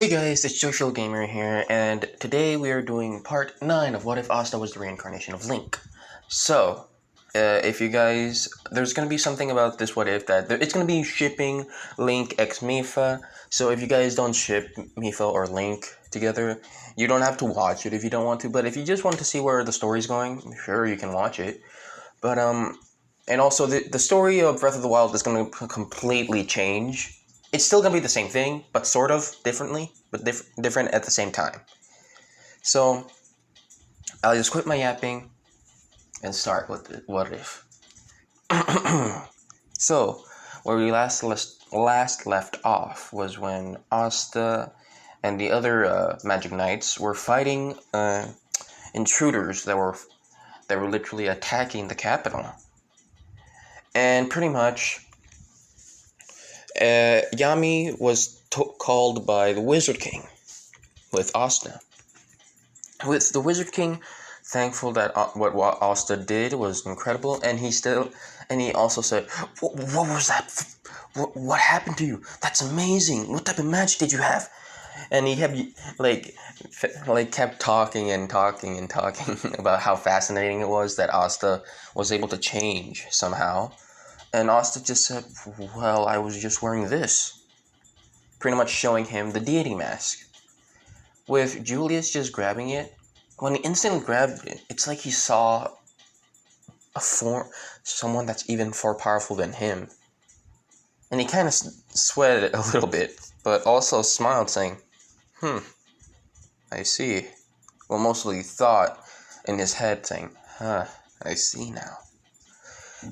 Hey guys, it's Joyful Gamer here, and today we are doing part 9 of What If Asta Was the Reincarnation of Link. So, if you guys, there's gonna be something about this What If that it's gonna be shipping Link x Mifa. So if you guys don't ship Mifa or Link together, you don't have to watch it if you don't want to. But if you just want to see where the story's going, sure, you can watch it. But and also the story of Breath of the Wild is gonna completely change. It's still gonna be the same thing, but sort of differently, but different at the same time. So I'll just quit my yapping and start with the What If. So where we last left off was when Asta and the other Magic Knights were fighting intruders that were literally attacking the capital, and pretty much. Yami was called by the Wizard King with Asta. With the Wizard King thankful that what Asta did was incredible, and he also said, "What was that? What happened to you? That's amazing. What type of magic did you have?" And he kept kept talking about how fascinating it was that Asta was able to change somehow. And Asta just said, "Well, I was just wearing this." Pretty much showing him the deity mask. With Julius just grabbing it, when he instantly grabbed it, it's like he saw someone that's even more powerful than him. And he kind of sweated a little bit, but also smiled saying, I see. Well, mostly thought in his head saying, I see now.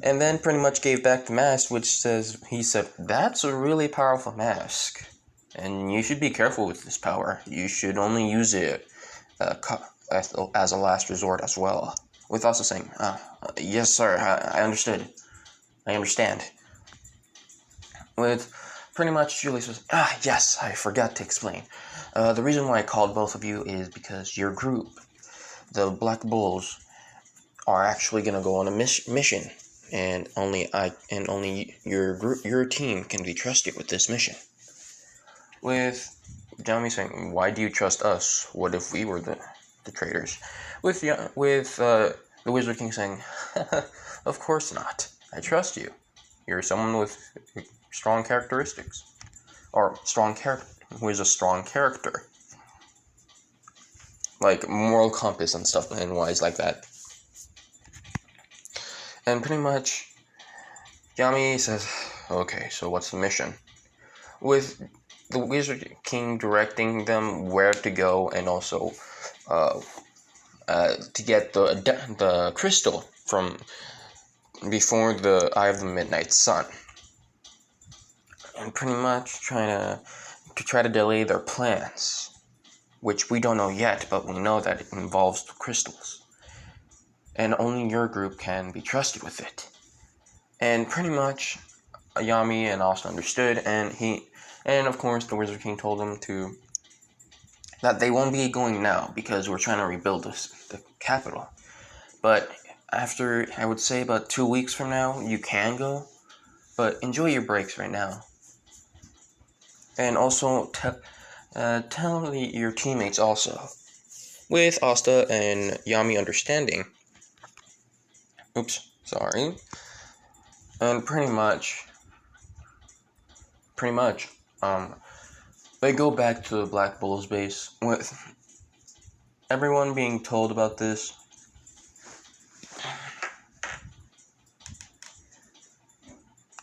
And then pretty much gave back the mask, which he said, "That's a really powerful mask, and you should be careful with this power. You should only use it as a last resort as well." With also saying, "Yes, sir, I understood. I understand." With pretty much Julius was, "Yes, I forgot to explain. The reason why I called both of you is because your group, the Black Bulls, are actually going to go on a mission. And only your team can be trusted with this mission." With Yami saying, "Why do you trust us? What if we were the traitors?" With the Wizard King saying, "Of course not. I trust you. You're someone with strong characteristics, or who is a strong character, like moral compass and stuff and wise like that." And pretty much, Yami says, "Okay, so what's the mission?" With the Wizard King directing them where to go, and also to get the crystal from before the Eye of the Midnight Sun, and pretty much try to delay their plans, which we don't know yet, but we know that it involves the crystals. And only your group can be trusted with it. And pretty much, Yami and Asta understood, and of course the Wizard King told them that they won't be going now because we're trying to rebuild the capital. But after, I would say about 2 weeks from now, you can go, but enjoy your breaks right now. And also tell your teammates also. With Asta and Yami understanding. And pretty much, they go back to the Black Bull's base with everyone being told about this.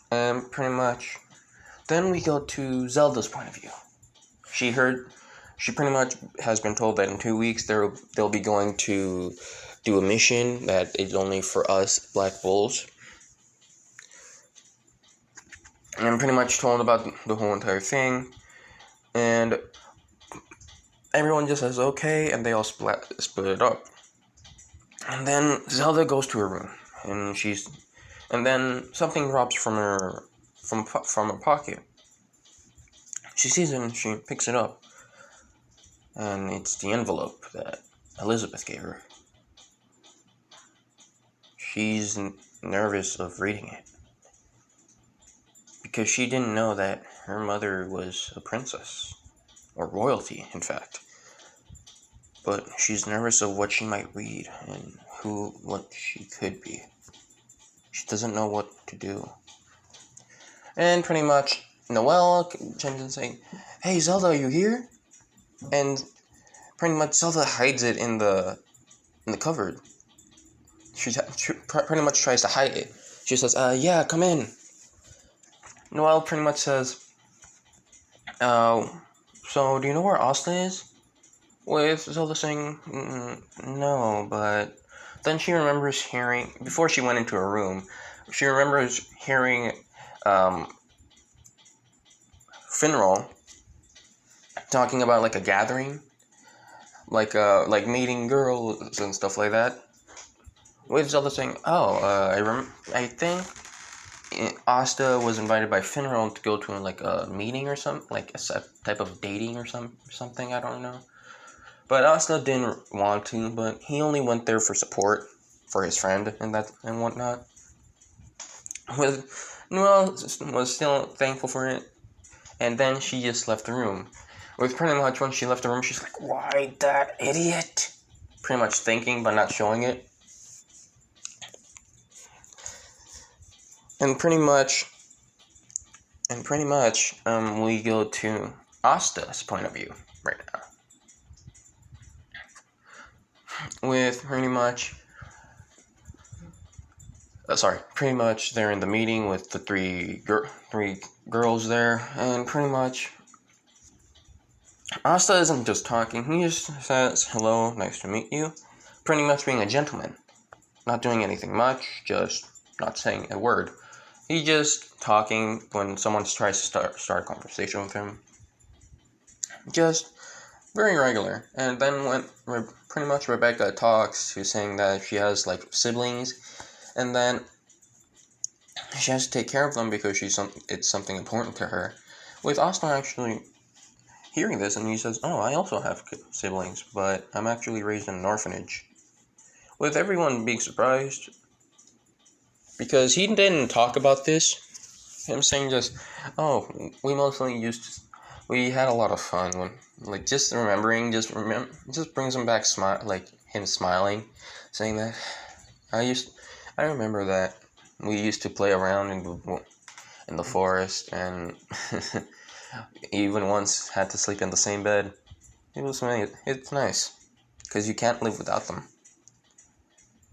And pretty much, then we go to Zelda's point of view. She pretty much has been told that in 2 weeks they'll be going to do a mission that is only for us Black Bulls. And I'm pretty much told about the whole entire thing. And everyone just says okay, and they all split it up. And then Zelda goes to her room, and then something drops from her pocket. She sees it and she picks it up, and it's the envelope that Elizabeth gave her. She's nervous of reading it because she didn't know that her mother was a princess. or royalty, in fact. But she's nervous of what she might read and what she could be. She doesn't know what to do. And pretty much, Noelle chimes in saying, "Hey Zelda, are you here?" And pretty much Zelda hides it in the cupboard. She pretty much tries to hide it. She says, "Yeah, come in." Noelle pretty much says, "So do you know where Asta is?" With Zelda saying, "No, but..." Then she remembers hearing, before she went into her room, she remembers hearing Finral talking about like a gathering, like meeting girls and stuff like that. With Zelda saying, I think Asta was invited by Finral to go to like a meeting or something, like a type of dating or something, I don't know. But Asta didn't want to, but he only went there for support for his friend and whatnot. Noelle was still thankful for it, and then she just left the room. With pretty much when she left the room, she's like, "Why that idiot?" Pretty much thinking, but not showing it. And pretty much, we go to Asta's point of view right now. With pretty much they're in the meeting with the three girls there, and pretty much Asta isn't just talking, he just says, "Hello, nice to meet you," pretty much being a gentleman, not doing anything much, just not saying a word. He just talking when someone tries to start a conversation with him. Just very regular. And then when pretty much Rebecca talks, she's saying that she has like siblings, and then she has to take care of them because it's something important to her. With Asta actually hearing this, and he says, "Oh, I also have siblings, but I'm actually raised in an orphanage." With everyone being surprised, because he didn't talk about this. Him saying just, "Oh, we had a lot of fun when," like, just remembering, just brings him back, like him smiling, saying that, I remember that we used to play around in the forest, and even once had to sleep in the same bed. It's nice, because you can't live without them.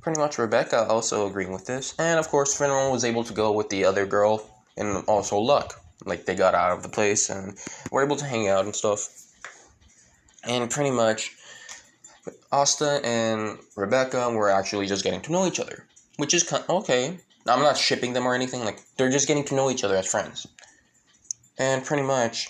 Pretty much Rebecca also agreeing with this, and of course Finral was able to go with the other girl, and also Luck. Like, they got out of the place and were able to hang out and stuff. And pretty much Asta and Rebecca were actually just getting to know each other, which is okay. I'm not shipping them or anything, like, they're just getting to know each other as friends. And pretty much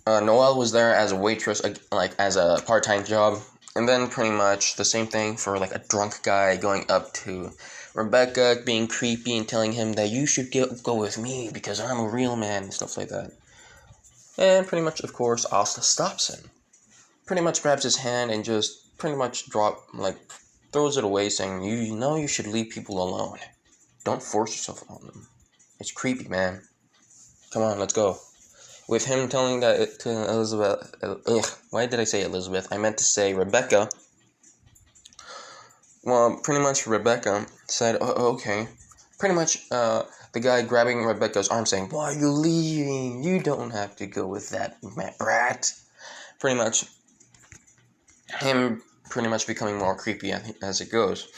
Noelle was there as a waitress, like as a part-time job. And then pretty much the same thing for like a drunk guy going up to Rebecca, being creepy and telling him that you should go with me because I'm a real man and stuff like that. And pretty much, of course, Asta stops him. Pretty much grabs his hand and just pretty much throws it away, saying, "You know you should leave people alone. Don't force yourself on them. It's creepy, man. Come on, let's go." With him telling that to Elizabeth, why did I say Elizabeth? I meant to say Rebecca. Well, pretty much Rebecca said, "Okay." Pretty much, the guy grabbing Rebecca's arm saying, "Why are you leaving? You don't have to go with that brat." Pretty much, him pretty much becoming more creepy as it goes.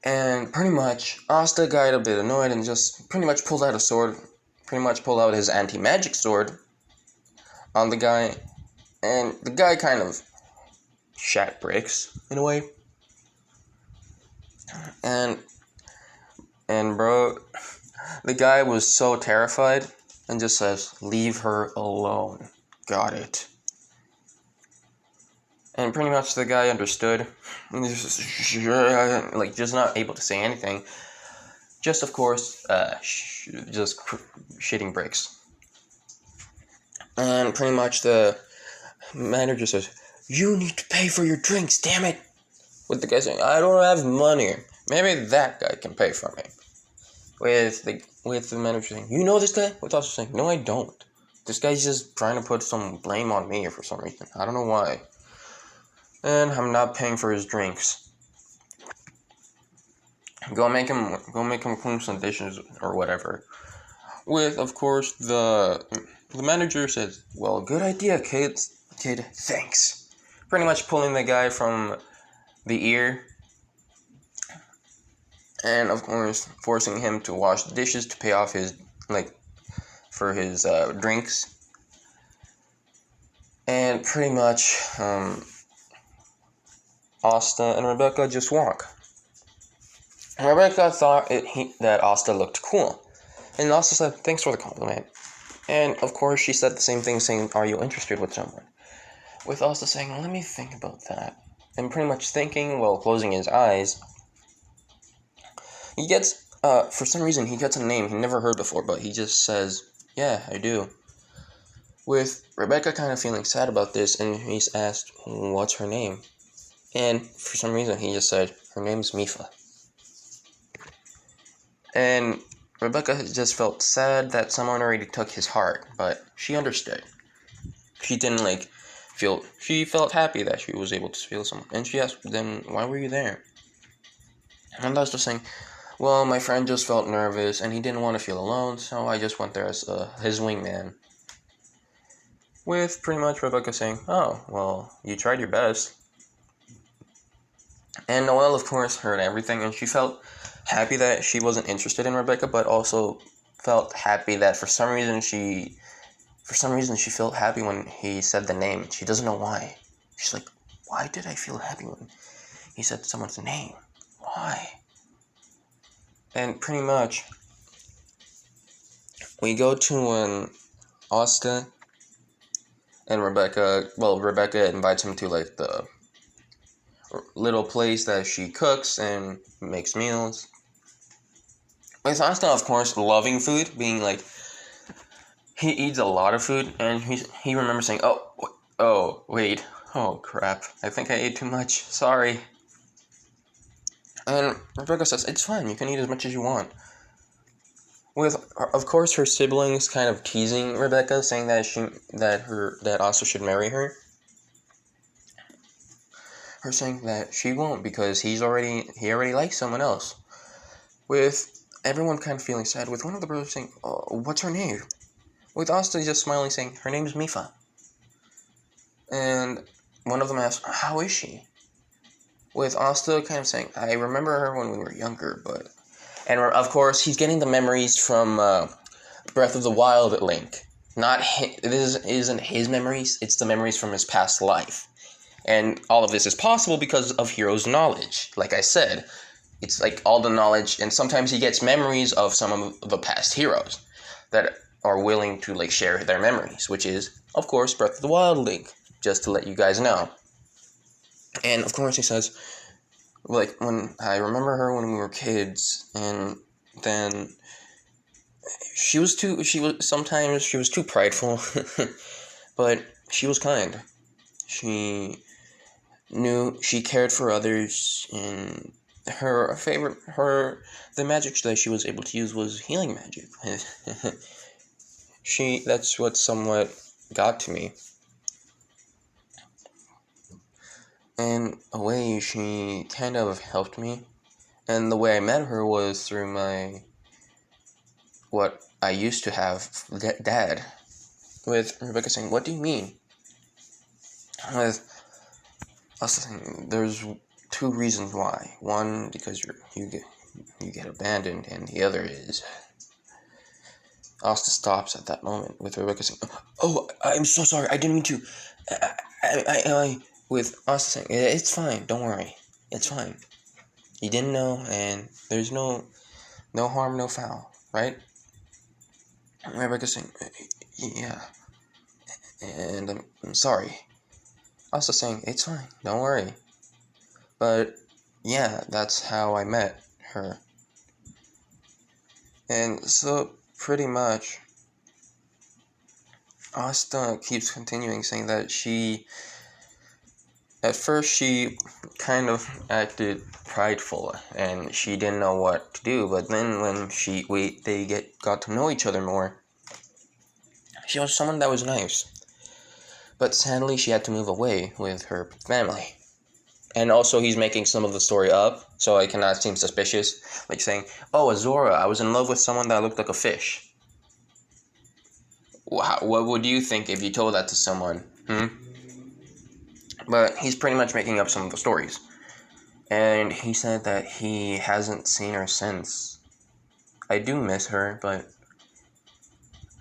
And pretty much, Asta got a bit annoyed and just pretty much pulled out a sword. Pretty much pulled out his anti-magic sword on the guy, and the guy kind of shat bricks in a way. And bro, the guy was so terrified and just says, "Leave her alone." Got it. And pretty much the guy understood, like, just not able to say anything. Just, of course, shitting bricks. And pretty much the manager says, "You need to pay for your drinks, damn it." With the guy saying, "I don't have money." Maybe that guy can pay for me. With the manager saying, you know this guy? With Asta saying, no, I don't. This guy's just trying to put some blame on me for some reason. I don't know why. And I'm not paying for his drinks. Go make him clean some dishes or whatever. With, of course, the manager says, well, good idea, kid, thanks. Pretty much pulling the guy from the ear. And, of course, forcing him to wash the dishes to pay off his, for his drinks. And pretty much, Asta and Rebecca just walk. Rebecca thought that Asta looked cool. And Asta said, thanks for the compliment. And, of course, she said the same thing, saying, are you interested with someone? With Asta saying, let me think about that. And pretty much thinking while closing his eyes, he gets, for some reason, he gets a name he never heard before, but he just says, yeah, I do. With Rebecca kind of feeling sad about this, and he's asked, what's her name? And for some reason, he just said, her name's Mifa. And Rebecca just felt sad that someone already took his heart, but she understood. She didn't, she felt happy that she was able to feel someone. And she asked, then why were you there? And I was just saying, well, my friend just felt nervous, and he didn't want to feel alone, so I just went there as his wingman. With pretty much Rebecca saying, oh, well, you tried your best. And Noelle, of course, heard everything, and she felt happy that she wasn't interested in Rebecca, but also felt happy that for some reason she felt happy when he said the name. She doesn't know why. She's like, why did I feel happy when he said someone's name? Why? And pretty much, we go to Asta and Rebecca. Well, Rebecca invites him to the little place that she cooks and makes meals. With Asta, of course, loving food, being he eats a lot of food, and he remembers saying, oh, wait, oh, crap, I think I ate too much, sorry. And Rebecca says, it's fine, you can eat as much as you want. With, of course, her siblings kind of teasing Rebecca, saying that Asta should marry her. Her saying that she won't because he already likes someone else. With everyone kind of feeling sad, with one of the brothers saying, oh, what's her name? With Asta just smiling, saying, her name's Mifa. And one of them asked, how is she? With Asta kind of saying, I remember her when we were younger, but... And of course, he's getting the memories from Breath of the Wild Link. This isn't his memories, it's the memories from his past life. And all of this is possible because of Hiro's knowledge. Like I said, it's all the knowledge, and sometimes he gets memories of some of the past heroes that are willing to share their memories, which is, of course, Breath of the Wild Link, just to let you guys know. And of course he says, when I remember her when we were kids, and then sometimes she was too prideful, but she was kind. She cared for others, and the magic that she was able to use was healing magic. That's what somewhat got to me. And a way she kind of helped me, and the way I met her was through what I used to have, dad. With Rebecca saying, what do you mean? With us saying, there's two reasons why. One, because you get abandoned, and the other is... Asta stops at that moment, with Rebecca saying, oh, I'm so sorry, I didn't mean to... With Asta saying, it's fine, don't worry, it's fine. You didn't know, and there's no harm, no foul, right? And Rebecca saying, yeah, and I'm sorry. Asta saying, it's fine, don't worry. But, yeah, that's how I met her. And so, pretty much, Asta keeps continuing, saying that at first she kind of acted prideful, and she didn't know what to do. But then when they got to know each other more, she was someone that was nice. But sadly, she had to move away with her family. And also, he's making some of the story up, so it cannot seem suspicious. Like saying, "Oh, Azora, I was in love with someone that looked like a fish." What would you think if you told that to someone? But he's pretty much making up some of the stories. And he said that he hasn't seen her since. I do miss her, but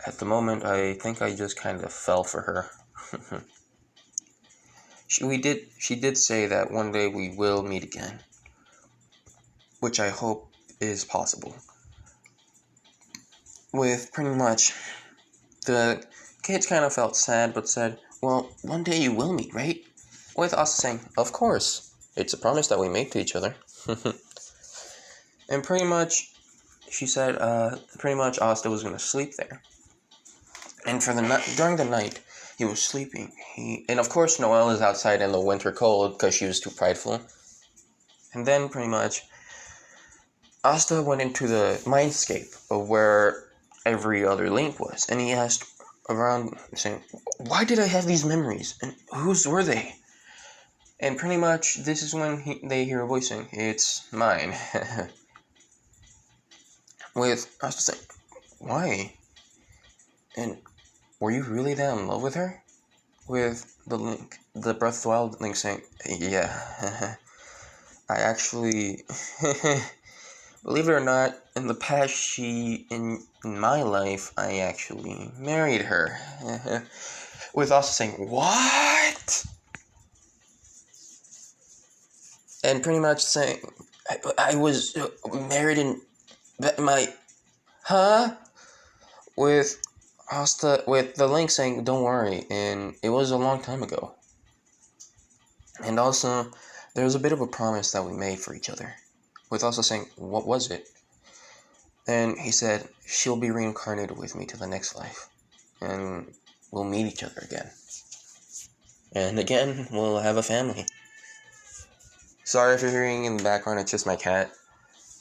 at the moment, I think I just kind of fell for her. She did say that one day we will meet again, which I hope is possible. With pretty much, the kids kind of felt sad, but said, "Well, one day you will meet, right?" With us saying, "Of course. It's a promise that we make to each other." And pretty much, she said, pretty much Asta was going to sleep there. And during the night, he was sleeping. And of course, Noelle is outside in the winter cold because she was too prideful. And then pretty much, Asta went into the Mindscape of where every other link was. And he asked around, saying, "Why did I have these memories? And whose were they?" And pretty much, this is when they hear a voice saying, "It's mine." With Asta saying, "Why? And were you really that in love with her?" With the Breath of the Wild link saying, "Yeah, I actually, believe it or not, in the past, in my life, I actually married her." With also saying, "What?" And pretty much saying, I was married in my, huh? With Asta, with the link saying, "Don't worry," and it was a long time ago. And also, there was a bit of a promise that we made for each other. With also saying, "What was it?" And he said, "She'll be reincarnated with me to the next life. And we'll meet each other again. And again, we'll have a family." Sorry if you're hearing in the background, it's just my cat.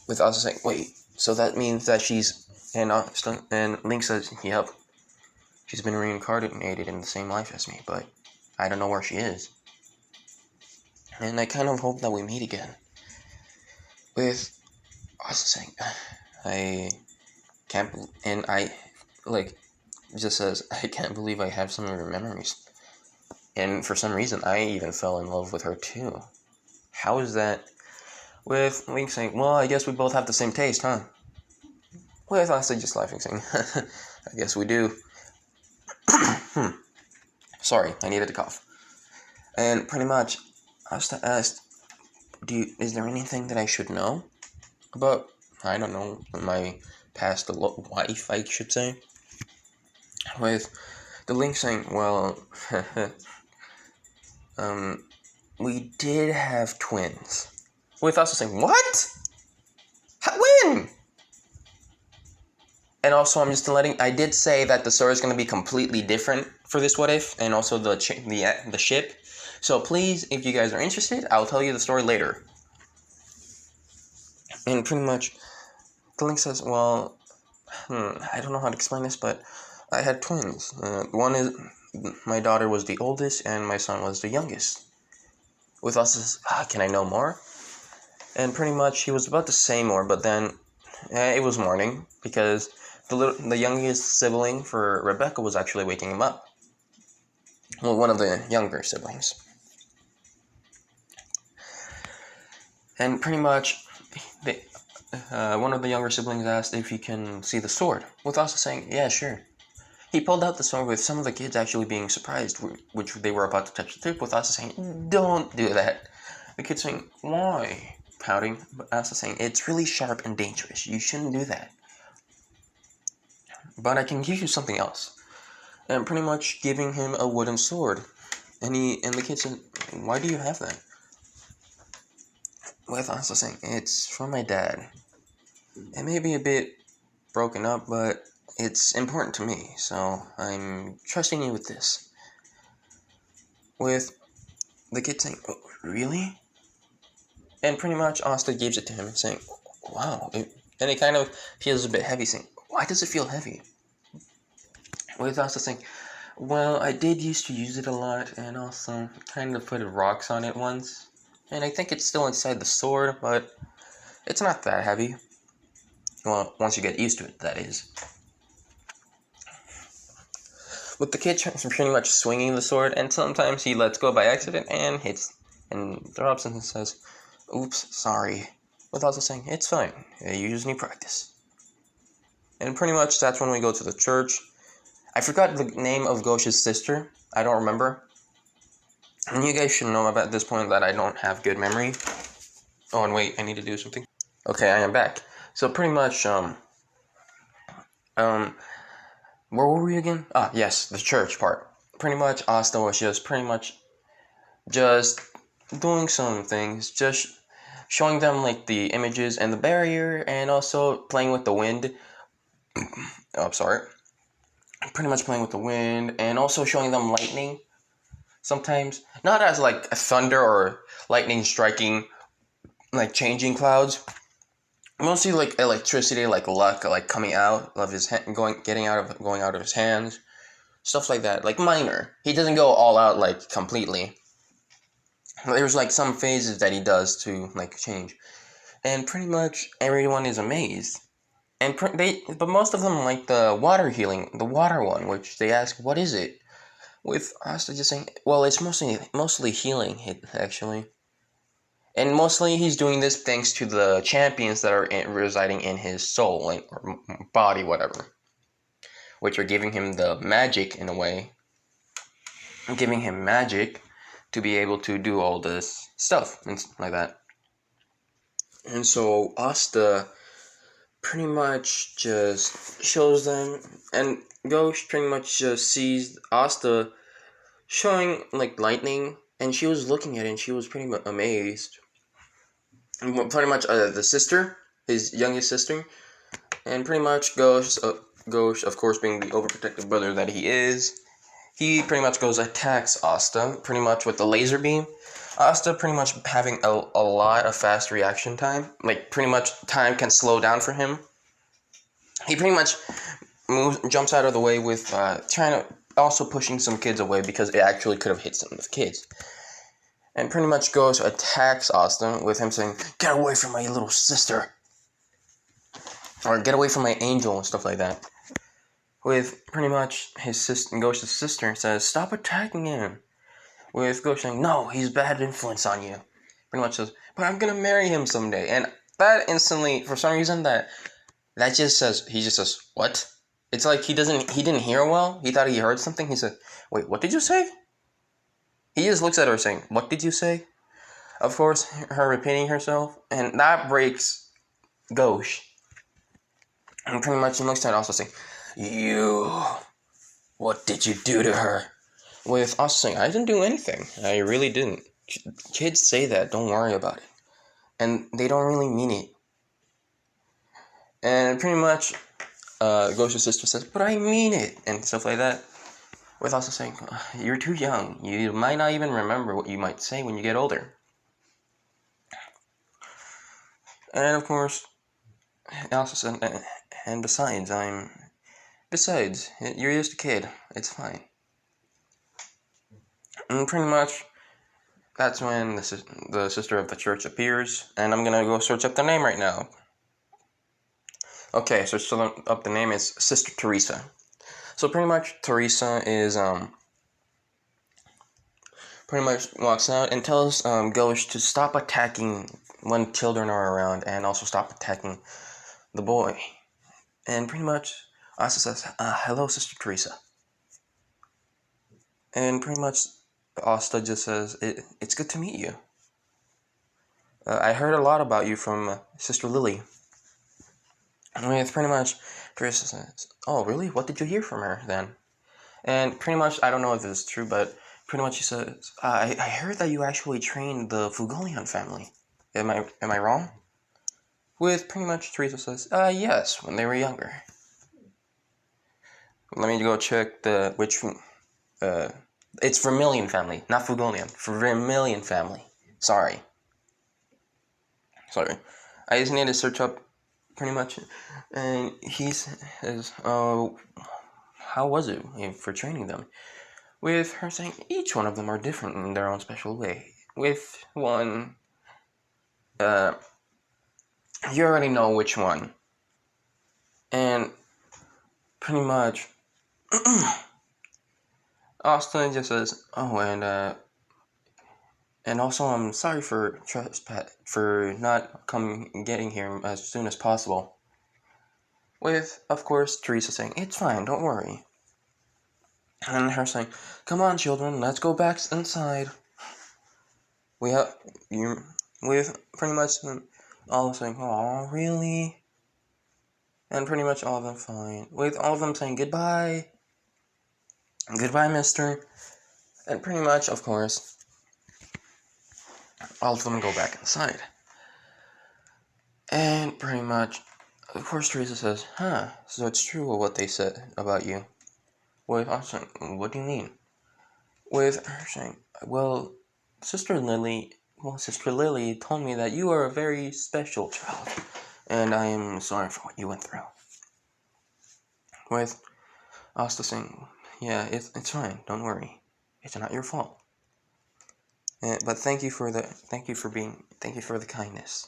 With also saying, "Wait, so that means that she's..." And Link says, "Yep. She's been reincarnated in the same life as me, but I don't know where she is. And I kind of hope that we meet again." With also saying, I can't, and I, just says, "I can't believe I have some of your memories." And for some reason, I even fell in love with her too. How is that? With Link saying, "Well, I guess we both have the same taste, huh?" With Asta just laughing, saying, "I guess we do." Sorry, I needed to cough. And pretty much, Asta asked, "Is there anything that I should know about, I don't know, my past wife, I should say?" With the Link saying, "Well, we did have twins." With Asta saying, "What? When?" And also, I did say that the story is going to be completely different for this What If, and also the ship. So please, if you guys are interested, I'll tell you the story later. And pretty much, the Link says, "Well, I don't know how to explain this, but I had twins. One is, my daughter was the oldest, and my son was the youngest." With us, "Can I know more?" And pretty much, he was about to say more, but then it was morning, because the youngest sibling for Rebecca was actually waking him up. Well, one of the younger siblings. And pretty much, one of the younger siblings asked if he can see the sword, with Asta saying, "Yeah, sure." He pulled out the sword with some of the kids actually being surprised, which they were about to touch the tip, with Asta saying, "Don't do that." The kids saying, "Why?" Pouting, but Asta saying, "It's really sharp and dangerous. You shouldn't do that. But I can give you something else." And pretty much giving him a wooden sword. And the kid said, "Why do you have that?" With Asta saying, "It's from my dad. It may be a bit broken up, but it's important to me, so I'm trusting you with this." With the kid saying, "Oh, really?" And pretty much Asta gives it to him, saying, wow. And it kind of feels a bit heavy, saying, why does it feel heavy? With Asta saying, well, I did used to use it a lot, and also kind of put rocks on it once. And I think it's still inside the sword, but it's not that heavy. Well, once you get used to it, that is. With the kid pretty much swinging the sword, and sometimes he lets go by accident and hits and drops and says, oops, sorry. With also saying, it's fine, you just need practice. And pretty much that's when we go to the church. I forgot the name of Ghosh's sister. I don't remember. And you guys should know about this point that I don't have good memory. Oh, and wait, I need to do something. Okay, I am back. So pretty much, where were we again? Ah, yes, the church part. Pretty much, Asta was just doing some things, just showing them like the images and the barrier, and also playing with the wind. Oh, sorry. Pretty much playing with the wind, and also showing them lightning. Sometimes, not as like a thunder or lightning striking, like changing clouds. Mostly like electricity, like luck, like coming out of his hand, going out of his hands, stuff like that. Like minor. He doesn't go all out like completely. There's like some phases that he does to like change, and pretty much everyone is amazed. And but most of them like the water healing, the water one, which they ask, "What is it?" With Asta just saying, "Well, it's mostly healing, actually." And mostly he's doing this thanks to the champions that are residing in his soul, like, or body, whatever. Which are giving him the magic, in a way. Giving him magic to be able to do all this stuff, and like that. And so Asta pretty much just shows them, and Ghost pretty much just sees Asta showing, like, lightning, and she was looking at it, and she was pretty amazed. And pretty much the sister, his youngest sister, and pretty much Ghost, of course, being the overprotective brother that he is, he pretty much goes attacks Asta, pretty much with the laser beam. Asta pretty much having a lot of fast reaction time, like pretty much time can slow down for him. He pretty much jumps out of the way with trying to, also pushing some kids away because it actually could have hit some of the kids. And pretty much goes attacks Asta with him saying, "Get away from my little sister," or "Get away from my angel," and stuff like that. With pretty much his sister, Ghost's sister, says, "Stop attacking him." With Ghost saying, "No, he's bad influence on you." Pretty much says, "But I'm gonna marry him someday." And that instantly, for some reason, he just says, "What?" It's like he didn't hear well. He thought he heard something. He said, "Wait, what did you say?" He just looks at her saying, "What did you say?" Of course, her repeating herself, and that breaks Ghost. And pretty much he looks at her also saying, "You, what did you do to her?" With us saying, "I didn't do anything. I really didn't." Kids say that, don't worry about it. And they don't really mean it. And pretty much, Ghost's sister says, "But I mean it," and stuff like that. With also saying, "You're too young. You might not even remember what you might say when you get older." And of course, also said, and besides, you're just a kid. It's fine. And pretty much, that's when the sister of the church appears, and I'm gonna go search up the name right now. Okay, search up the name is Sister Teresa. So pretty much, Teresa is pretty much walks out and tells Ghost to stop attacking when children are around, and also stop attacking the boy. And pretty much, Asta says, "Hello, Sister Teresa." And pretty much, Asta just says, "It's good to meet you. I heard a lot about you from Sister Lily." With pretty much, Teresa says, "Oh, really? What did you hear from her then?" And pretty much, I don't know if this is true, but pretty much she says, I heard that you actually trained the Fugolian family. Am I wrong?" With pretty much, Teresa says, "Yes, when they were younger." Let me go check it's Vermilion family, not Fugolian. Vermilion family. Sorry. Sorry. I just need to search up pretty much. And he says, how was it for training them? With her saying each one of them are different in their own special way. With one, you already know which one. And pretty much, Asta just says, oh, and also I'm sorry for not getting here as soon as possible. With, of course, Teresa saying, it's fine, don't worry. And her saying, come on, children, let's go back inside. With pretty much all of them saying, oh, really? And pretty much all of them fine. With all of them saying, goodbye. Goodbye, mister. And pretty much, of course, all of them go back inside. And pretty much, of course, Teresa says, so it's true what they said about you. With us saying, what do you mean? With her saying, well, Sister Lily told me that you are a very special child, and I am sorry for what you went through. With Asta saying, yeah, it's fine, don't worry. It's not your fault. But thank you for the kindness.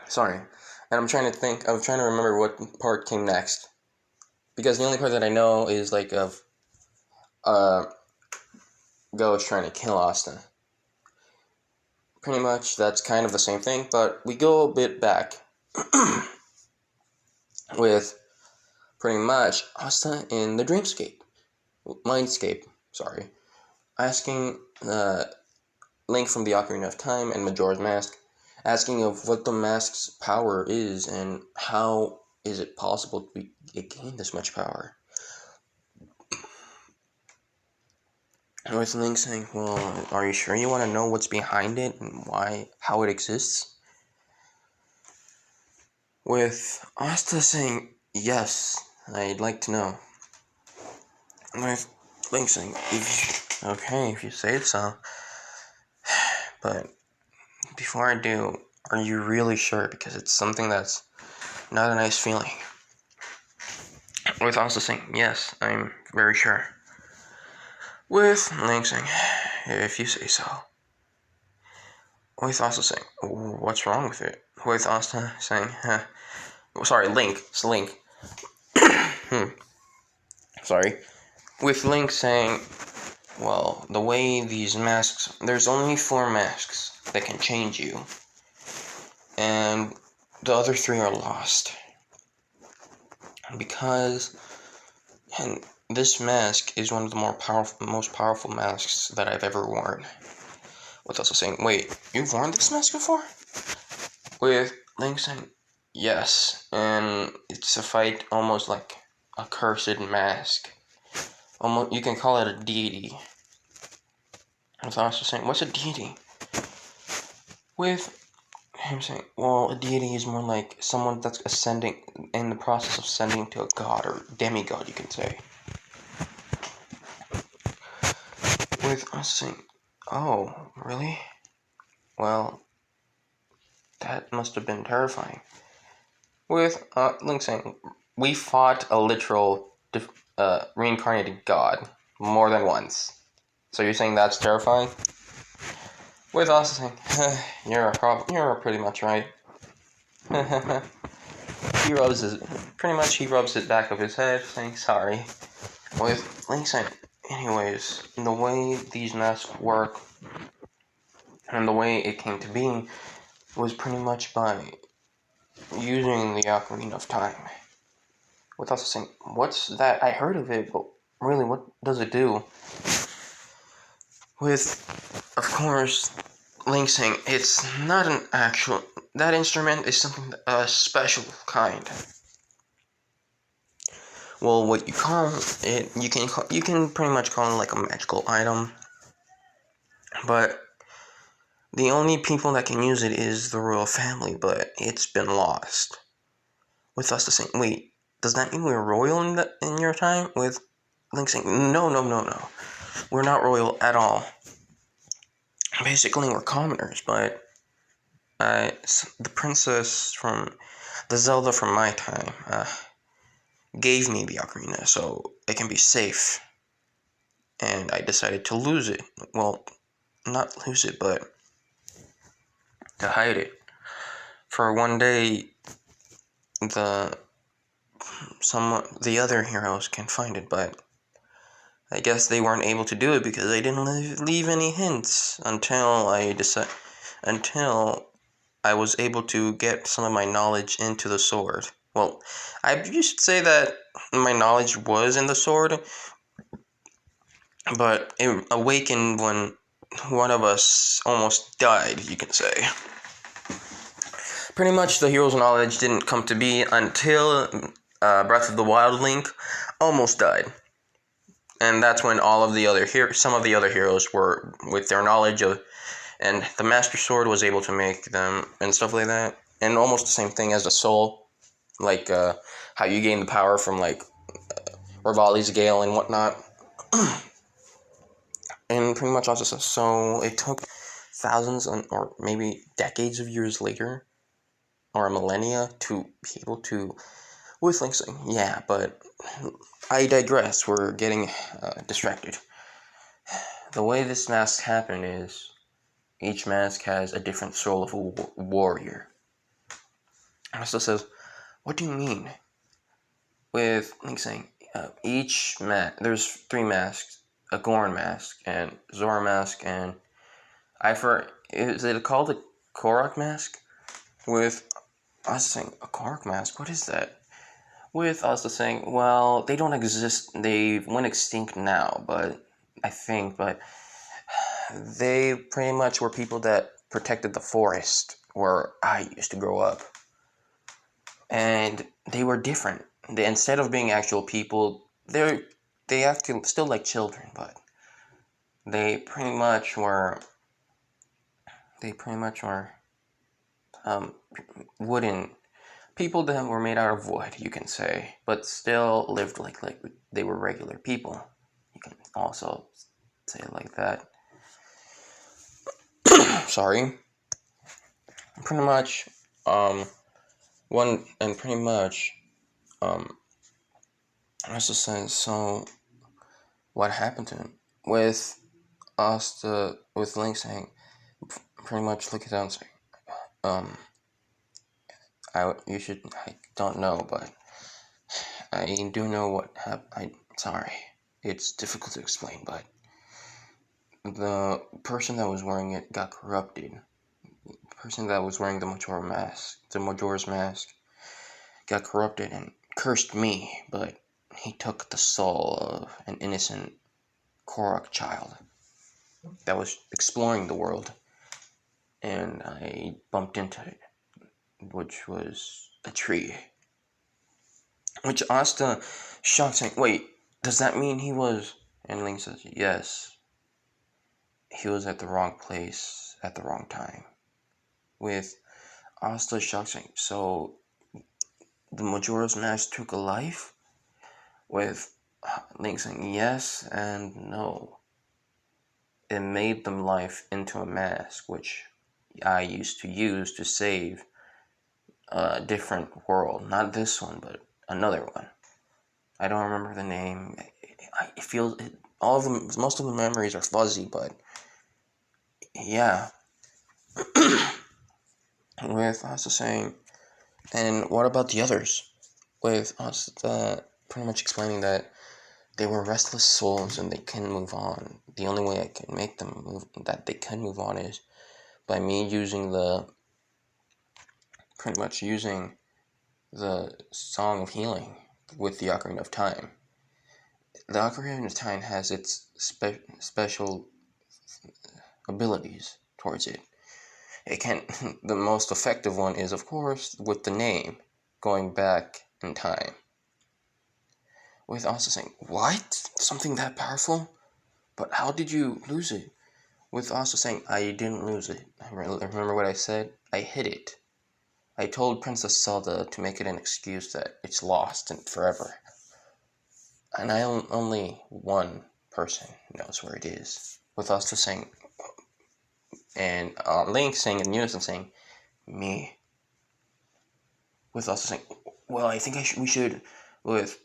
Sorry. And I'm trying to remember what part came next. Because the only part that I know is like of Ghost trying to kill Asta. Pretty much that's kind of the same thing, but we go a bit back with pretty much Asta in the Mindscape, asking Link from the Ocarina of Time and Majora's Mask, asking of what the mask's power is and how is it possible to gain this much power. And with Link saying, well, are you sure you want to know what's behind it and how it exists? With Asta saying, yes, I'd like to know. And with Link saying, if you say so. But before I do, are you really sure? Because it's something that's not a nice feeling. With Asta saying, yes, I'm very sure. With Link saying, if you say so. With Asta saying, what's wrong with it? With Asta saying, Link. It's Link. Sorry. With Link saying, well, the way these masks, there's only 4 masks that can change you. And the other 3 are lost. Because this mask is one of the most powerful masks that I've ever worn. With also saying, wait, you've worn this mask before? With Link saying, yes, and it's a fight almost like a cursed mask. Almost, you can call it a deity. With also saying, what's a deity? With him saying, well, a deity is more like someone that's ascending, in the process of ascending to a god or demigod, you can say. With us saying, oh, really? Well, that must have been terrifying. With Link saying, we fought a literal reincarnated god more than once. So you're saying that's terrifying? With us saying, you're pretty much right. He rubs it back of his head, saying sorry. With Link saying, anyways, the way these masks work and the way it came to being was pretty much by using the Ocarina of Time. With also saying, what's that? I heard of it, but really, what does it do? With, of course, Link saying, it's not an actual... That instrument is something, a special kind. Well, what you call it, you can pretty much call it like a magical item. But the only people that can use it is the royal family, but it's been lost. With us saying, wait, does that mean we're royal in your time? With Link saying, no. We're not royal at all. basically were commoners, but the princess from the Zelda from my time gave me the ocarina so it can be safe, and I decided to lose it. Well, not lose it, but to hide it. For one day, the other heroes can find it, but I guess they weren't able to do it because I didn't leave any hints until I was able to get some of my knowledge into the sword. Well, you should say that my knowledge was in the sword, but it awakened when one of us almost died, you can say. Pretty much the hero's knowledge didn't come to be until Breath of the Wild Link almost died. And that's when some of the other heroes were, with their knowledge of, and the Master Sword was able to make them, and stuff like that. And almost the same thing as the soul, like how you gain the power from like Rivali's Gale and whatnot. And pretty much also, so it took thousands or maybe decades of years later, or a millennia, to be able to, with Link's thing. Yeah, but I digress. We're getting distracted. The way this mask happened is each mask has a different soul of a warrior. Asta says, "What do you mean?" With Link saying, there's 3 masks: a Goron mask, and Zora mask, and is it called a Korok mask? With Asta saying, a Korok mask? What is that? With Asta saying, well, they don't exist, they went extinct now, but they pretty much were people that protected the forest where I used to grow up. And they were different. Instead of being actual people, they acted still like children, but they pretty much were wooden people that were made out of wood, you can say, but still lived like they were regular people. You can also say it like that. Sorry. Pretty much, I was just saying, so what happened to him? With Asta, with Link saying, pretty much look it down and say, I don't know, but I do know what happened. Sorry, it's difficult to explain, but the person that was wearing it got corrupted. The person that was wearing the Majora's Mask, got corrupted and cursed me, but he took the soul of an innocent Korok child that was exploring the world, and I bumped into it, which was a tree. Which Asta shocked, saying, "Wait, does that mean he was?" And Link says, "Yes, he was at the wrong place at the wrong time." With Asta shocked, saying, "So the Majora's Mask took a life?" With Link saying, "Yes and no. It made them life into a mask, which I used to use to save a different world. Not this one, but another one. I don't remember the name. It feels most of the memories are fuzzy, but yeah." With Asta saying, "And what about the others?" With Asta pretty much explaining that they were restless souls and they can move on. The only way I can make them move, that they can move on, is by me using pretty much using the Song of Healing with the Ocarina of Time. The Ocarina of Time has its special abilities towards it. The most effective one is, of course, with the name, going back in time. With Asta saying, "What? Something that powerful? But how did you lose it?" With Asta saying, "I didn't lose it. Remember what I said? I hid it. I told Princess Zelda to make it an excuse that it's lost and forever. And only one person knows where it is." With Asta saying, and Link saying in unison, saying, me. With Asta saying, well, I think we should, with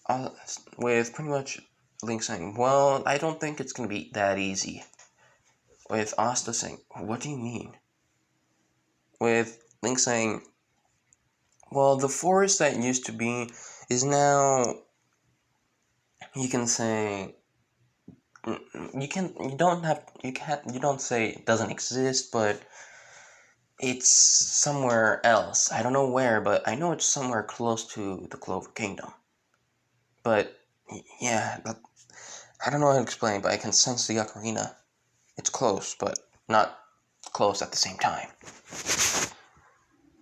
pretty much Link saying, well, I don't think it's going to be that easy. With Asta saying, what do you mean? With Link saying, well, the forest that used to be is now, you can say, you don't say it doesn't exist, but it's somewhere else. I don't know where, but I know it's somewhere close to the Clover Kingdom. But, yeah, I don't know how to explain, but I can sense the ocarina. It's close, but not close at the same time.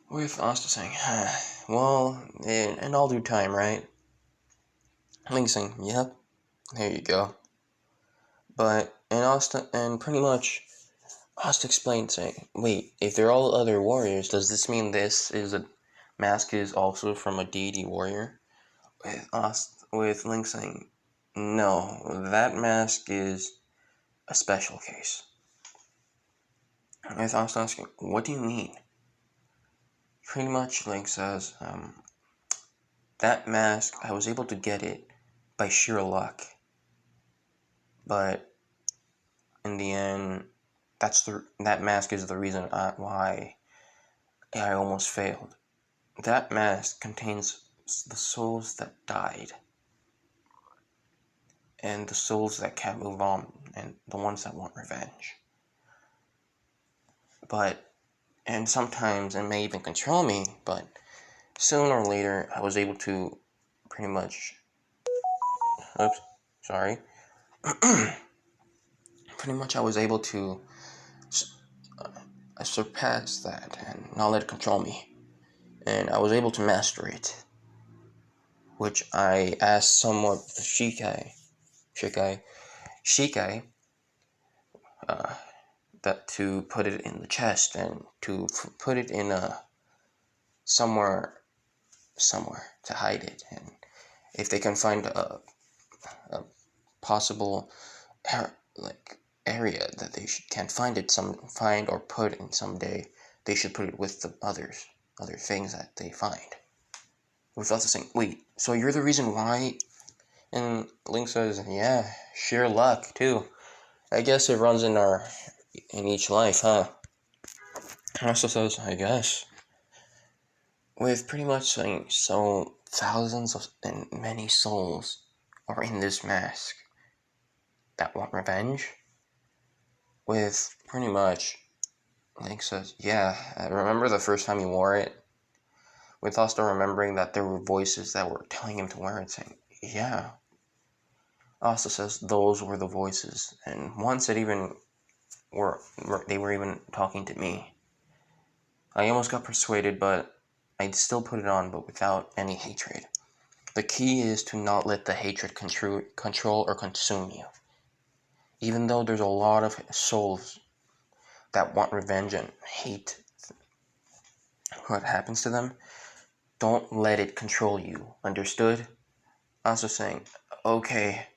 With Asta saying, well, in all due time, right? Link saying, yep, there you go. But, and pretty much, Asta explained, saying, wait, if they're all other warriors, does this mean mask is also from a deity warrior? With Link saying, no, that mask is a special case. With Asta asking, what do you mean? Pretty much, Link says, that mask, I was able to get it by sheer luck. But in the end, that mask is the reason why I almost failed. That mask contains the souls that died, and the souls that can't move on, and the ones that want revenge. And sometimes it may even control me, but sooner or later I was able to pretty much, pretty much I was able to surpass that and not let it control me. And I was able to master it, which I asked somewhat the Shikai, that to put it in the chest and to put it in somewhere to hide it, and if they can find a possible area that they can't find or put in someday, they should put it with the other things that they find. Without saying, wait, so you're the reason why? And Link says, yeah, sheer luck too. I guess it runs in each life, huh? Also says, I guess. With pretty much saying, so thousands and many souls are in this mask that want revenge. With pretty much, Link says, yeah, I remember the first time you wore it. With Asta remembering that there were voices that were telling him to wear it, saying, yeah. Asta says those were the voices, and once they were even talking to me. I almost got persuaded, but I still put it on, but without any hatred. The key is to not let the hatred control or consume you. Even though there's a lot of souls that want revenge and hate what happens to them, don't let it control you. Understood? Also saying, okay,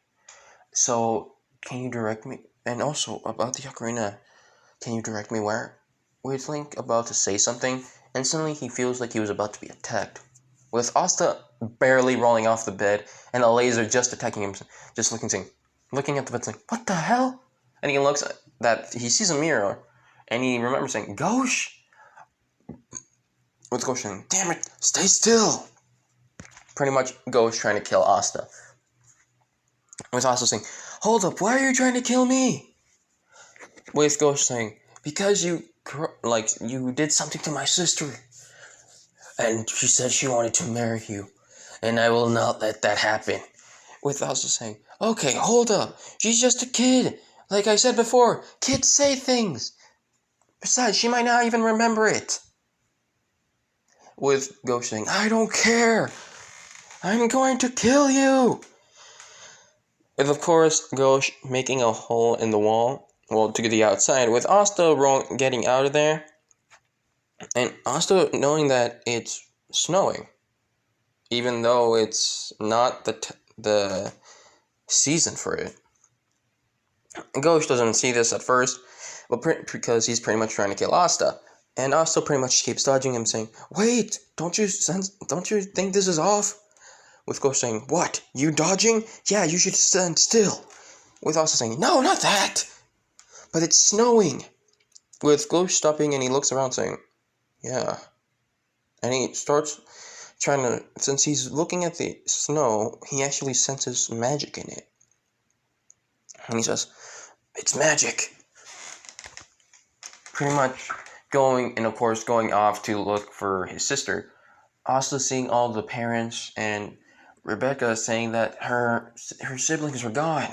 so can you direct me? And also about the ocarina, can you direct me where? With Link about to say something, instantly he feels like he was about to be attacked. With Asta barely rolling off the bed and a laser just attacking him, just looking at the bed saying, what the hell? And he looks at that, he sees a mirror, and he remembers saying, Ghosh! With Ghosh saying, damn it, stay still! Pretty much Ghosh trying to kill Asta. With Asta saying, hold up, why are you trying to kill me? With Ghosh saying, because you did something to my sister. And she said she wanted to marry you. And I will not let that happen. With Asta saying, okay, hold up. She's just a kid. Like I said before, kids say things. Besides, she might not even remember it. With Ghosh saying, I don't care. I'm going to kill you. And of course, Ghosh making a hole in the wall. Well, to the outside. With Asta getting out of there. And Asta knowing that it's snowing. Even though it's not the season for it. Ghosh doesn't see this at first, because he's pretty much trying to kill Asta. And Asta pretty much keeps dodging him, saying, "Wait, don't you think this is off?" With Ghost saying, "What? You dodging? Yeah, you should stand still." With Asta saying, "No, not that! But it's snowing." With Ghost stopping, and he looks around saying, "Yeah." And he starts trying to, since he's looking at the snow, he actually senses magic in it. And he says, "It's magic." Pretty much going, and of course going off to look for his sister. Asta seeing all the parents, and Rebecca saying that her siblings are gone.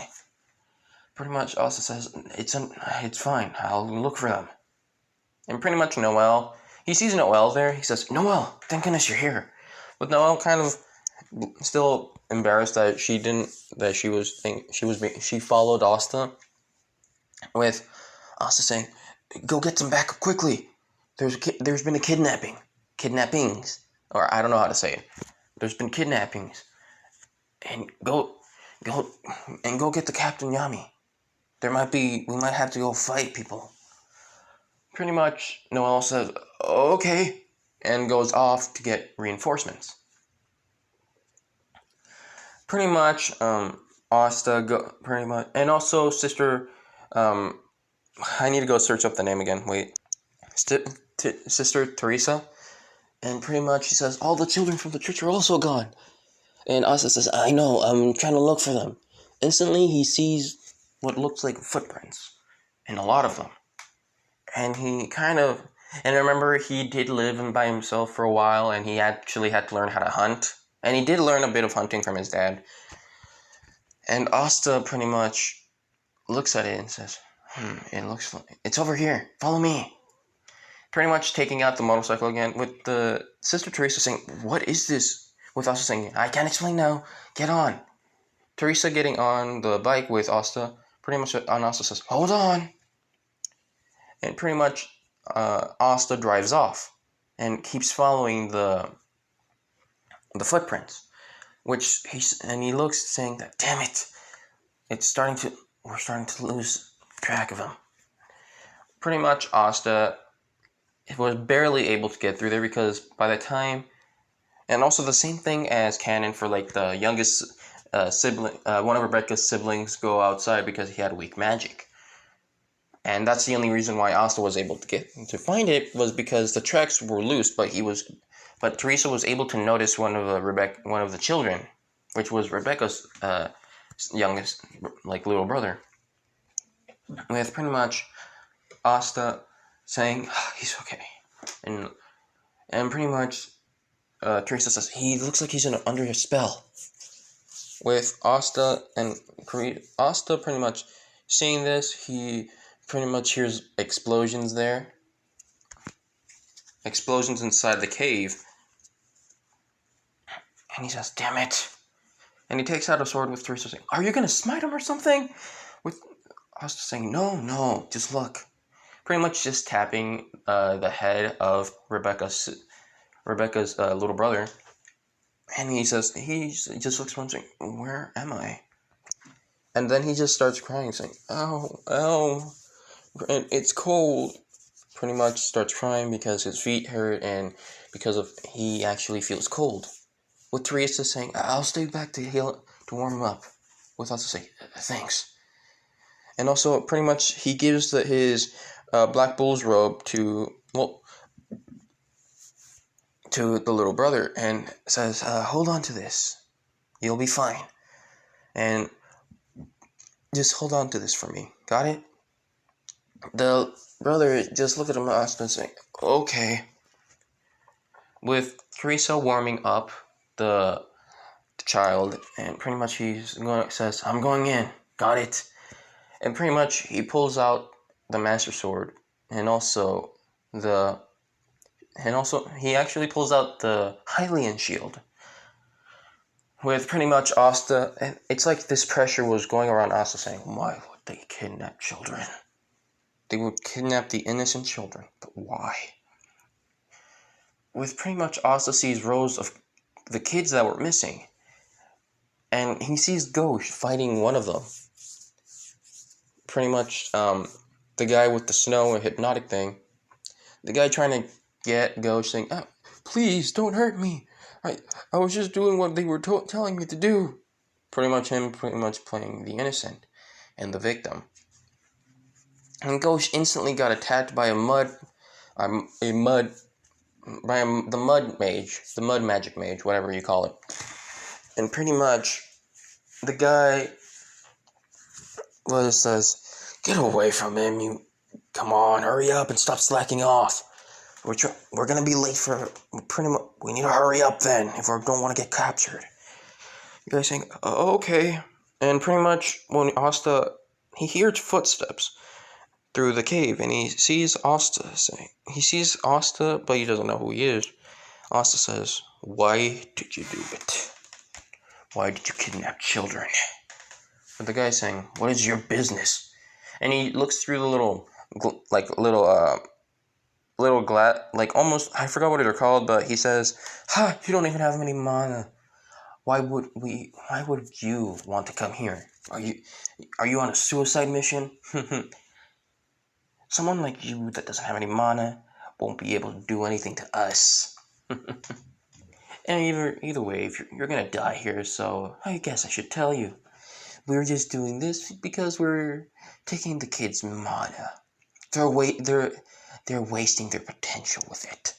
Pretty much Asta says, it's fine, I'll look for them. And pretty much Noelle, he sees Noelle there, he says, "Noelle, thank goodness you're here." But Noelle kind of still embarrassed that she followed Asta, with Asta saying, "Go get them back quickly. There's been a kidnappings, or I don't know how to say it. There's been kidnappings, and go get the Captain Yami. We might have to go fight people." Pretty much Noelle says, "Okay," and goes off to get reinforcements. Pretty much Asta pretty much, and also sister, I need to go search up the name again. Wait. Sister Teresa, and pretty much she says, "All the children from the church are also gone." And Asta says, "I know, I'm trying to look for them." Instantly, he sees what looks like footprints, and a lot of them. And and remember, he did live by himself for a while, and he actually had to learn how to hunt. And he did learn a bit of hunting from his dad. And Asta pretty much looks at it and says, it looks like it's over here. Follow me." Pretty much taking out the motorcycle again, with the Sister Teresa saying, "What is this?" With Asta saying, "I can't explain now. Get on." Teresa getting on the bike with Asta, pretty much Asta says, "Hold on." And pretty much Asta drives off and keeps following the footprints, he looks saying that, "Damn it, we're starting to lose track of him." Pretty much Asta was barely able to get through there, because by the time, and also the same thing as canon for like the youngest sibling, one of Rebecca's siblings go outside because he had weak magic. And that's the only reason why Asta was able to find it, was because the tracks were loose, but Teresa was able to notice one of the children, which was Rebecca's youngest, like, little brother. With pretty much Asta saying, "He's okay," and pretty much Teresa says, "He looks like he's under a spell." With Asta pretty much seeing this, he pretty much hears explosions there. Explosions inside the cave. And he says, "Damn it." And he takes out a sword, with Teresa saying, "Are you going to smite him or something?" With Asta saying, No, just look." Pretty much just tapping the head of Rebecca's little brother. And he just looks around saying, "Where am I?" And then he just starts crying, saying, "Ow, and it's cold." Pretty much starts crying because his feet hurt, and because he actually feels cold. With Teresa saying, "I'll stay back to warm him up." With us to say, "Thanks." And also, pretty much, he gives his Black Bull's robe to the little brother, and says, "Hold on to this. You'll be fine. And just hold on to this for me. Got it?" The brother just looked at him and saying, "Okay." With Teresa warming up the child, and pretty much says, "I'm going in. Got it?" And pretty much he pulls out the Master Sword, and also he actually pulls out the Hylian shield. With pretty much Asta, and it's like this pressure was going around Asta, saying, "Why would they kidnap children? They would kidnap the innocent children, but why?" With pretty much Asta sees rows of the kids that were missing, and he sees Ghost fighting one of them. Pretty much, the the guy with the snow and hypnotic thing. The guy trying to get Ghost saying, "Oh, please don't hurt me. I was just doing what they were telling me to do." Pretty much playing the innocent and the victim. And Ghost instantly got attacked by the mud magic mage, whatever you call it. And pretty much, the guy says, "Get away from him, you, come on, hurry up and stop slacking off. We're gonna be late we need to hurry up then, if we don't want to get captured." The guy's saying, "Oh, okay." And pretty much, when Asta, he hears footsteps through the cave, and he sees Asta, but he doesn't know who he is. Asta says, "Why did you do it? Why did you kidnap children?" But the guy's saying, "What is your business?" And he looks through the little almost, I forgot what they're called, but he says, "Ha, you don't even have any mana. Why would you want to come here? Are you on a suicide mission? Someone like you that doesn't have any mana won't be able to do anything to us." And either way, if you're gonna die here, so I guess I should tell you. We're just doing this because we're taking the kids' mana. They're wasting their potential with it.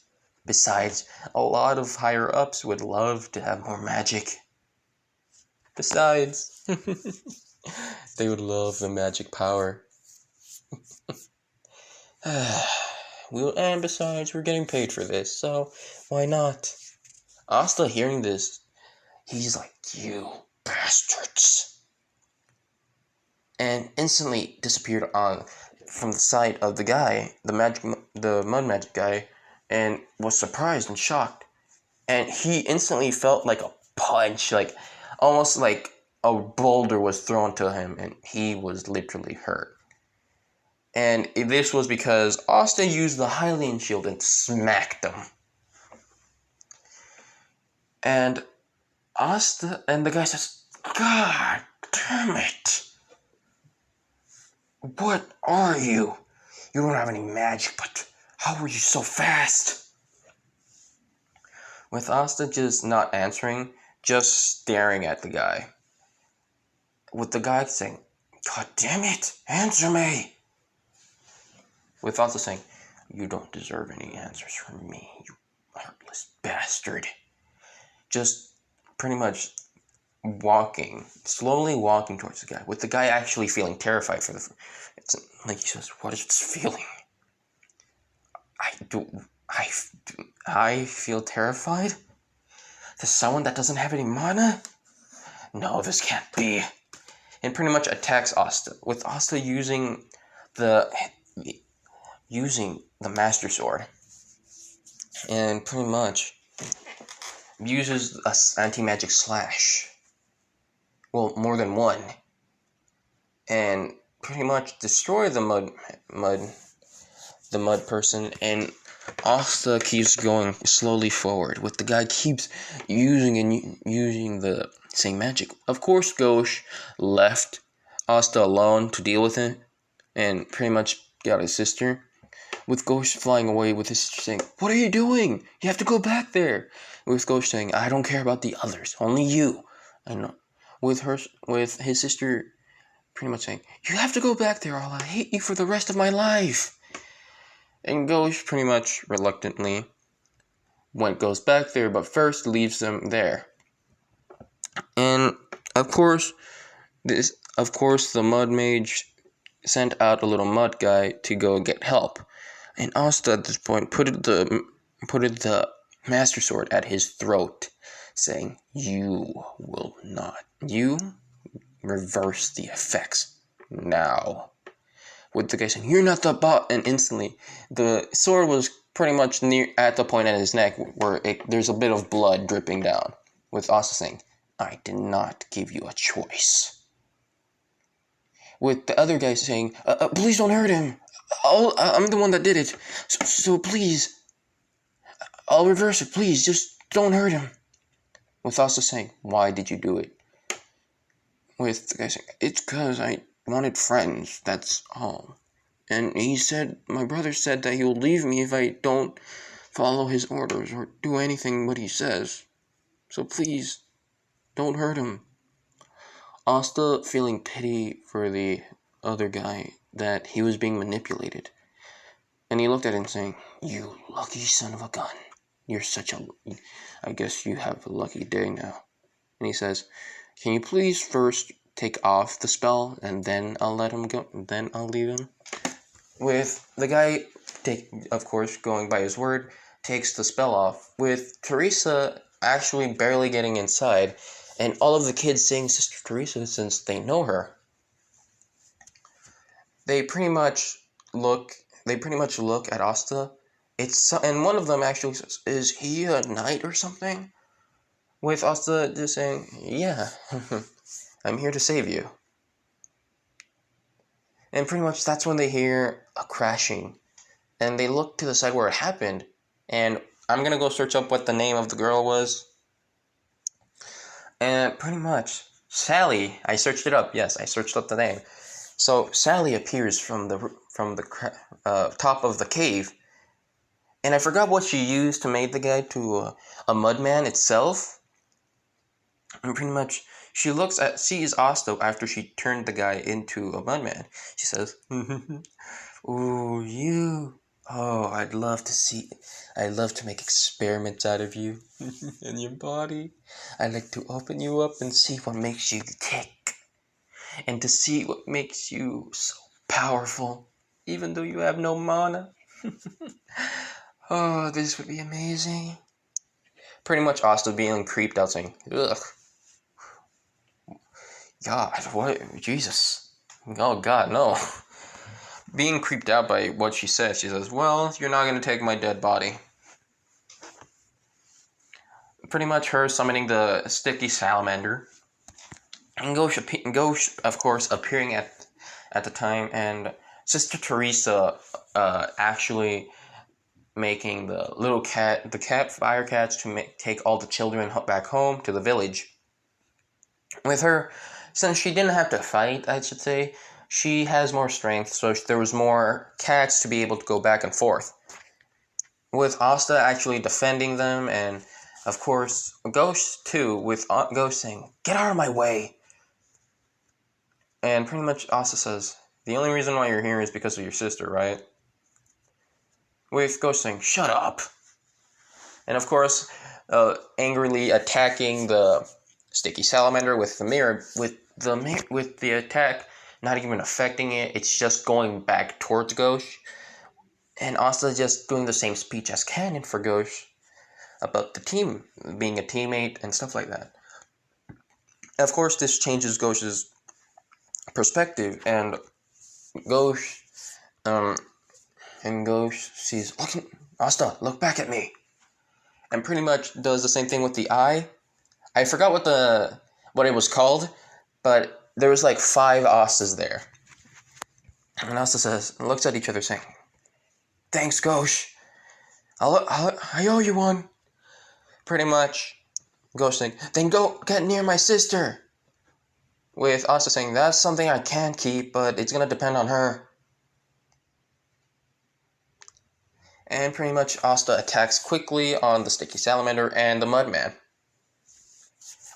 Besides, a lot of higher-ups would love to have more magic. Besides, they would love the magic power. And besides, we're getting paid for this, so why not? Asta hearing this, he's like, "You bastards," and instantly disappeared from the sight of the guy, the mud magic guy, and was surprised and shocked. And he instantly felt like a punch, like almost like a boulder was thrown to him, and he was literally hurt. And this was because Asta used the Hylian shield and smacked him. And the guy says, "God damn it. What are you? You don't have any magic, but how were you so fast?" With Asta just not answering, just staring at the guy. With the guy saying, "God damn it, answer me." With Asta saying, "You don't deserve any answers from me, you heartless bastard." Just pretty much slowly walking towards the guy, with the guy actually feeling terrified it's like he says, "What is this feeling? I feel terrified? There's someone that doesn't have any mana? No, this can't be." And pretty much attacks Asta, with Asta using the Master Sword, and pretty much uses a anti-magic slash. Well, more than one. And pretty much destroy the mud person, and Asta keeps going slowly forward, with the guy keeps using the same magic. Of course, Ghosh left Asta alone to deal with it, and pretty much got his sister, with Ghosh flying away, with his sister saying, "What are you doing? You have to go back there." With Ghosh saying, "I don't care about the others, only you." And with his sister pretty much saying, "You have to go back there, or I'll hate you for the rest of my life." And Ghosh pretty much reluctantly goes back there, but first leaves them there. And of course, the mud mage sent out a little mud guy to go get help. And Asta at this point put the Master Sword at his throat, saying, "You reverse the effects now." With the guy saying, "You're not the bot," and instantly the sword was pretty much near at the point at his neck where there's a bit of blood dripping down. With Asta saying, "I did not give you a choice." With the other guy saying, "Please don't hurt him. I'm the one that did it. So please, I'll reverse it. Please, just don't hurt him." With Asta saying, "Why did you do it?" With the guy saying, "It's because I wanted friends, that's all." And my brother said that he will leave me if I don't follow his orders or do anything what he says. So please, don't hurt him. Asta, feeling pity for the other guy, that he was being manipulated. And he looked at him saying, "You lucky son of a gun. I guess you have a lucky day now." And he says, "Can you please first take off the spell, and then I'll let him go, and then I'll leave him?" With the guy, of course, going by his word, takes the spell off, with Teresa actually barely getting inside, and all of the kids saying Sister Teresa since they know her. They pretty much look at Asta. And one of them actually says, "Is he a knight or something?" With Asta just saying, "Yeah, I'm here to save you." And pretty much that's when they hear a crashing. And they look to the side where it happened. And I'm going to go search up what the name of the girl was. And pretty much, Sally, I searched it up. Yes, I searched up the name. So Sally appears from the top of the cave. And I forgot what she used to make the guy to a mudman itself. And pretty much, she sees Asta after she turned the guy into a mudman. She says, "Ooh, you. Oh, I'd love to make experiments out of you and your body. I'd like to open you up and see what makes you tick. And to see what makes you so powerful, even though you have no mana. Oh, this would be amazing." Pretty much Asta being creeped out saying, "Ugh. God, what? Jesus. Oh, God, no." Being creeped out by what she says, she says, "Well, you're not going to take my dead body." Pretty much her summoning the sticky salamander. And Ghosh, of course, appearing at the time, and Sister Teresa actually making the fire cats to take all the children back home to the village. With her, since she didn't have to fight, I should say, she has more strength, so there was more cats to be able to go back and forth. With Asta actually defending them, and of course, Ghost too, with Ghost saying, "Get out of my way!" And pretty much Asta says, "The only reason why you're here is because of your sister, right?" With Ghost saying, "Shut up!" And of course, angrily attacking the sticky salamander with the mirror, with the attack not even affecting it, it's just going back towards Ghosh. And Asta just doing the same speech as Canon for Ghosh about the team, being a teammate and stuff like that. Of course, this changes Ghosh's perspective, and Ghosh, sees, "Look, Asta, look back at me," and pretty much does the same thing with the eye. I forgot what it was called, but there was like 5 Astas there. And Asta looks at each other saying, "Thanks, Ghosh. I owe you one." Pretty much, Ghosh saying, "Then go get near my sister." With Asta saying, "That's something I can't keep, but it's gonna depend on her." And pretty much, Asta attacks quickly on the sticky salamander and the mudman.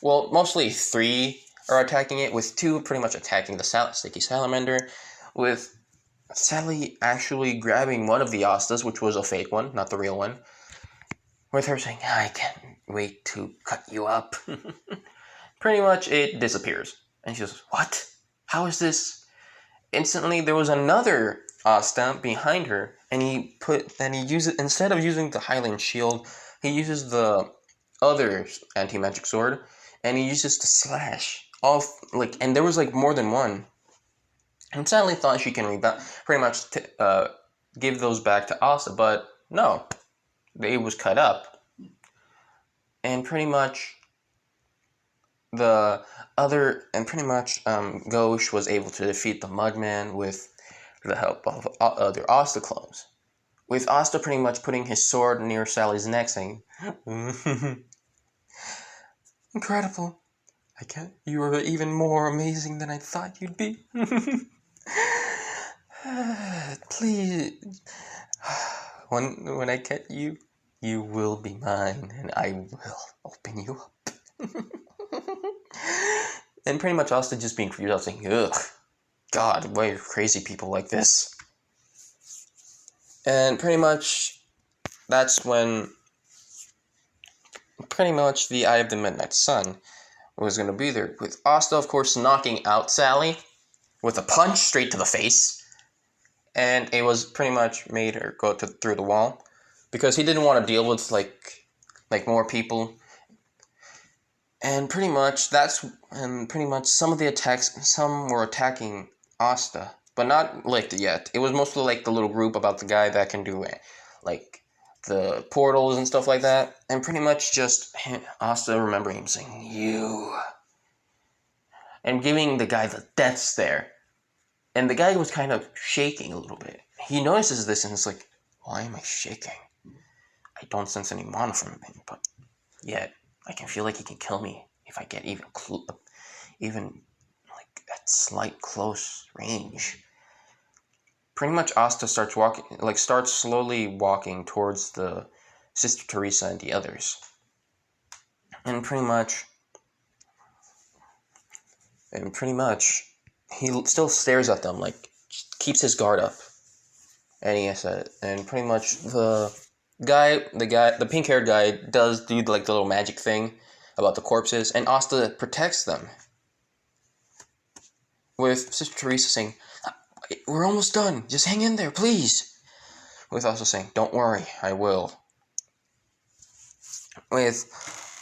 Well, mostly 3 are attacking it, with 2 pretty much attacking the sticky salamander, with Sally actually grabbing one of the Astas, which was a fake one, not the real one, with her saying, "I can't wait to cut you up." Pretty much it disappears. And she says, "What? How is this?" Instantly there was another Asta behind her, and he uses, instead of using the Highland shield, he uses the other anti-magic sword, and he uses the slash off, and there was more than one. And Sally thought she can rebound, pretty much give those back to Asta, but no, it was cut up. And pretty much Ghosh was able to defeat the Mudman with the help of other Asta clones. With Asta pretty much putting his sword near Sally's neck, saying, "Incredible. You are even more amazing than I thought you'd be." Please, when I get you, you will be mine, and I will open you up. And pretty much Asta just being creeped out, saying, ugh, God, why are crazy people like this? And pretty much, that's when, pretty much the Eye of the Midnight Sun was going to be there, with Asta, of course, knocking out Sally with a punch straight to the face, and it was pretty much made her go through the wall, because he didn't want to deal with, like more people. And pretty much some of the attacks, some were attacking Asta, but not licked yet. It was mostly like the little group about the guy that can do it, like the portals and stuff like that. And pretty much just Asta remembering him saying, you. And giving the guy the death stare. And the guy was kind of shaking a little bit. He notices this and it's like, why am I shaking? I don't sense any mana from him, but yet I can feel like he can kill me if I get even like at slight close range. Pretty much Asta starts slowly walking towards the Sister Teresa and the others. And pretty much he still stares at them, like keeps his guard up. And pretty much the pink-haired guy does do like the little magic thing about the corpses, and Asta protects them. With Sister Teresa saying, we're almost done, just hang in there, please. With Asta saying, don't worry, I will. With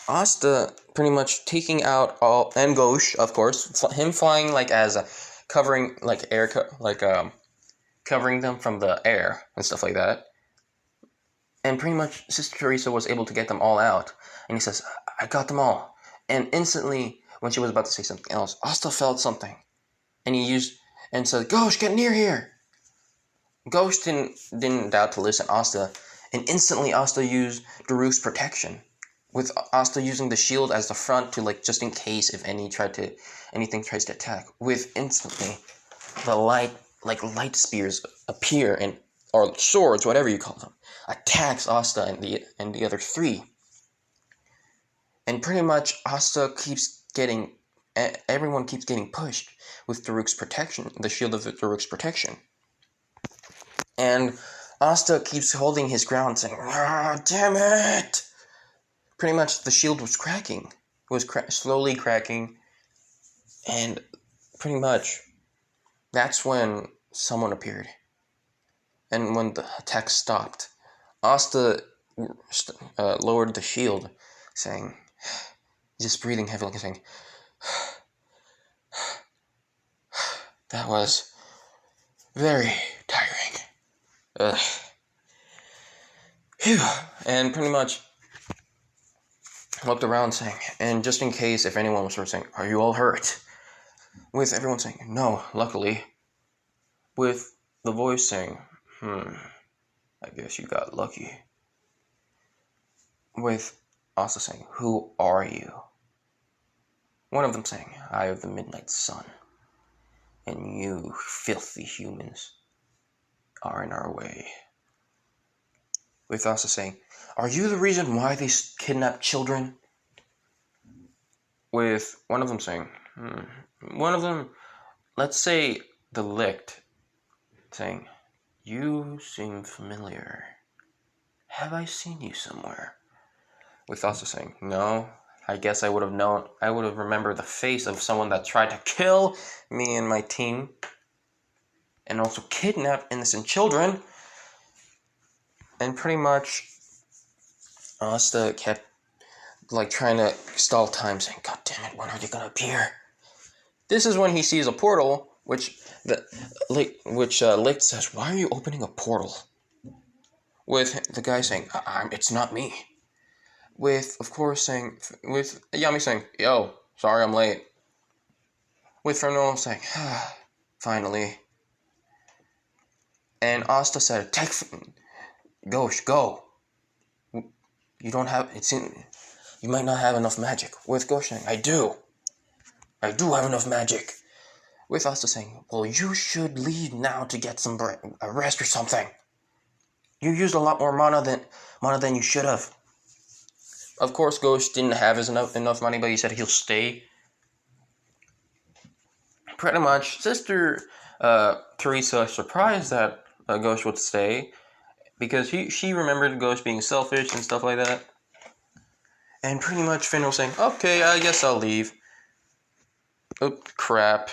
Asta pretty much taking out all, and Ghosh, of course, him flying like as a covering, like air, covering them from the air and stuff like that. And pretty much Sister Teresa was able to get them all out. And he says, I got them all. And instantly, when she was about to say something else, Asta felt something. And he said, Ghosh, get near here. Ghosh didn't doubt to listen Asta. And instantly Asta used Daruk's protection. With Asta using the shield as the front to, like, just in case if anything tries to attack. With instantly, the light spears appear, or swords, whatever you call them, attacks Asta and the other three. And pretty much everyone keeps getting pushed with Daruk's protection, the shield of Daruk's protection. And Asta keeps holding his ground, saying, damn it! Pretty much the shield was cracking. It was slowly cracking. And pretty much that's when someone appeared. And when the attack stopped, Asta lowered the shield, saying, just breathing heavily, saying, that was very tiring. Phew. And pretty much looked around saying, and just in case if anyone was sort of saying, are you all hurt? With everyone saying, no, luckily. With the voice saying, I guess you got lucky. With Asta saying, who are you? One of them saying, Eye of the Midnight Sun. And you filthy humans are in our way. With Asta saying, are you the reason why they kidnap children? With one of them saying, one of them, let's say the licked, saying, you seem familiar. Have I seen you somewhere? With Asta saying, no, I guess I would have remembered the face of someone that tried to kill me and my team, and also kidnap innocent children. And pretty much, Asta kept trying to stall time, saying, God damn it, when are they gonna appear? This is when he sees a portal, which Licht says, why are you opening a portal? With the guy saying, it's not me. With Yami saying, yo, sorry I'm late. With Fernando saying, finally. And Asta said, Ghosh, go. You might not have enough magic. With Ghosh saying, I do have enough magic. with Asta saying, well, you should leave now to get some rest or something. You used a lot more mana than you should have. Of course, Ghost didn't have enough money, but he said he'll stay. Pretty much, Sister Teresa is surprised that Ghost would stay, because she remembered Ghost being selfish and stuff like that. And pretty much Finn was saying, okay, I guess I'll leave. Oh, crap.